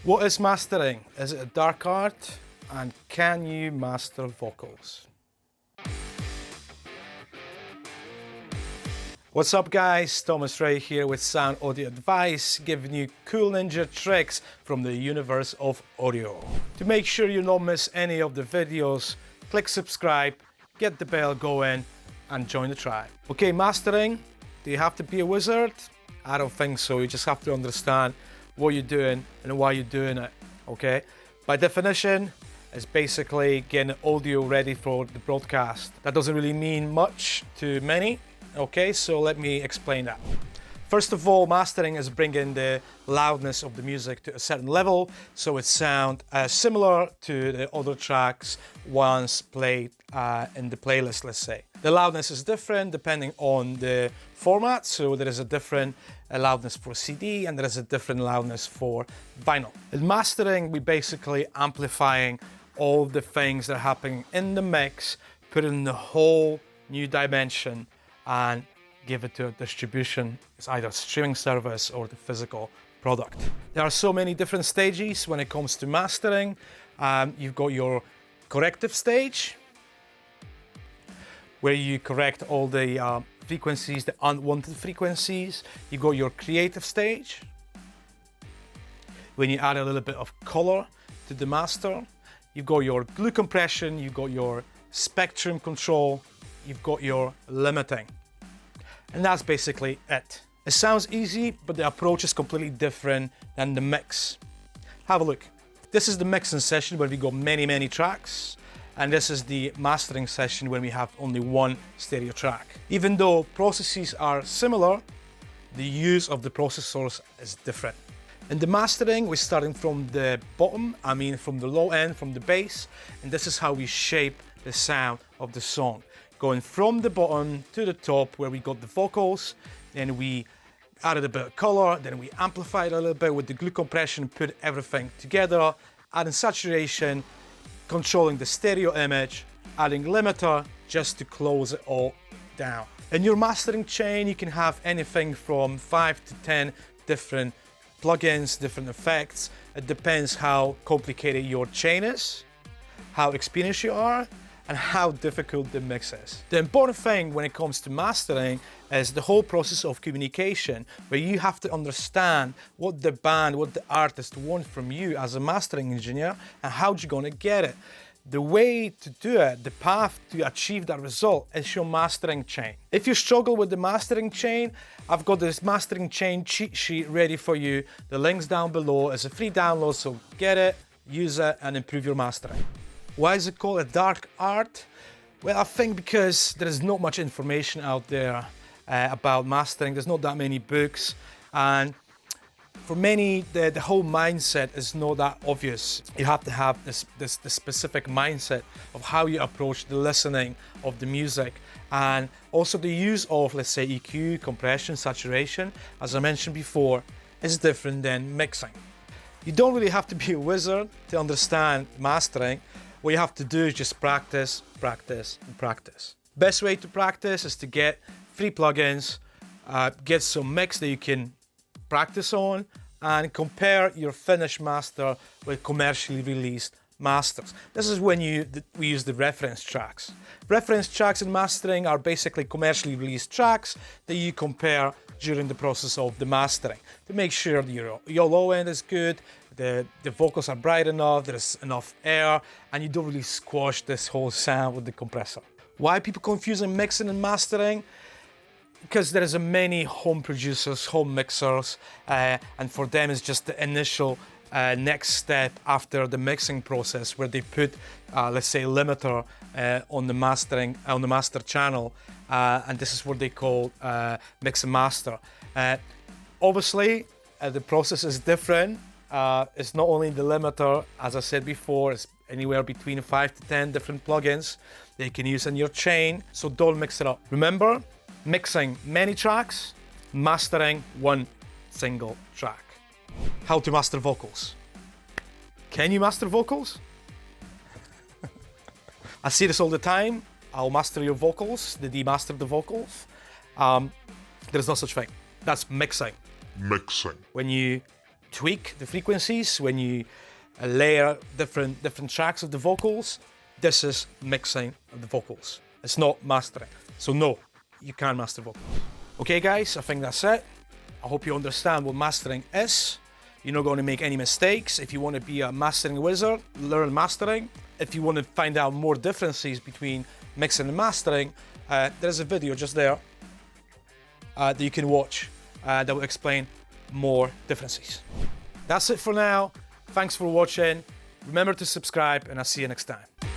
What is mastering? Is it a dark art? And can you master vocals? What's up guys, Thomas Ray here with Sound Audio Advice, giving you cool ninja tricks from the universe of audio. To make sure you don't miss any of the videos, click subscribe, get the bell going and join the tribe. Okay, mastering, do you have to be a wizard? I don't think so, you just have to understand what you're doing and why you're doing it, okay? By definition, it's basically getting audio ready for the broadcast. That doesn't really mean much to many. Okay, so let me explain that. First of all, mastering is bringing the loudness of the music to a certain level so it sounds similar to the other tracks once played in the playlist, let's say. The loudness is different depending on the format, so there is a different loudness for CD and there is a different loudness for vinyl. In mastering, we're basically amplifying all the things that are happening in the mix, putting the whole new dimension and give it to a distribution. It's either a streaming service or the physical product. There are so many different stages when it comes to mastering. You've got your corrective stage, where you correct all the frequencies, the unwanted frequencies. You got your creative stage, when you add a little bit of color to the master. You've got your glue compression, you've got your spectrum control, you've got your limiting. And that's basically it. It sounds easy, but the approach is completely different than the mix. Have a look. This is the mixing session where we got many tracks. And this is the mastering session when we have only one stereo track. Even though processes are similar, the use of the processors is different. In the mastering, we're starting from the bottom, from the low end, from the bass, and this is how we shape the sound of the song. Going from the bottom to the top where we got the vocals, then we added a bit of color, then we amplified a little bit with the glue compression, put everything together, adding saturation, controlling the stereo image, adding limiter just to close it all down. In your mastering chain, you can have anything from 5 to 10 different plugins, different effects. It depends how complicated your chain is, how experienced you are, and how difficult the mix is. The important thing when it comes to mastering is the whole process of communication, where you have to understand what the band, what the artist want from you as a mastering engineer and how you're gonna get it. The way to do it, the path to achieve that result is your mastering chain. If you struggle with the mastering chain, I've got this mastering chain cheat sheet ready for you. The link's down below. It's a free download, so get it, use it, and improve your mastering. Why is it called a dark art? Well, I think because there is not much information out there about mastering. There's not that many books, and for many, the whole mindset is not that obvious. You have to have this specific mindset of how you approach the listening of the music, and also the use of, let's say, EQ, compression, saturation, as I mentioned before, is different than mixing. You don't really have to be a wizard to understand mastering. What you have to do is just practice, practice, and practice. Best way to practice is to get free plugins, get some mix that you can practice on, and compare your finished master with commercially released masters. This is when we use the reference tracks. Reference tracks in mastering are basically commercially released tracks that you compare during the process of the mastering to make sure that your low end is good, the vocals are bright enough, there's enough air, and you don't really squash this whole sound with the compressor. Why people confusing mixing and mastering? Because there is many home producers, home mixers, and for them it's just the initial next step after the mixing process, where they put, let's say, limiter on the master channel, and this is what they call mix and master. Obviously, the process is different. It's not only the limiter, as I said before, it's anywhere between 5 to 10 different plugins that you can use in your chain, so don't mix it up. Remember, mixing many tracks, mastering one single track. How to master vocals. Can you master vocals? I see this all the time. I'll master your vocals, the demaster the vocals. There's no such thing. That's mixing. Mixing. When you tweak the frequencies, when you layer different tracks of the vocals, this is mixing of the vocals. It's not mastering. So no, you can't master vocals. Okay guys, I think that's it. I hope you understand what mastering is. You're not going to make any mistakes. If you want to be a mastering wizard, learn mastering. If you want to find out more differences between mixing and mastering, there's a video just there that you can watch that will explain more differences. That's it for now. Thanks for watching. Remember to subscribe, and I'll see you next time.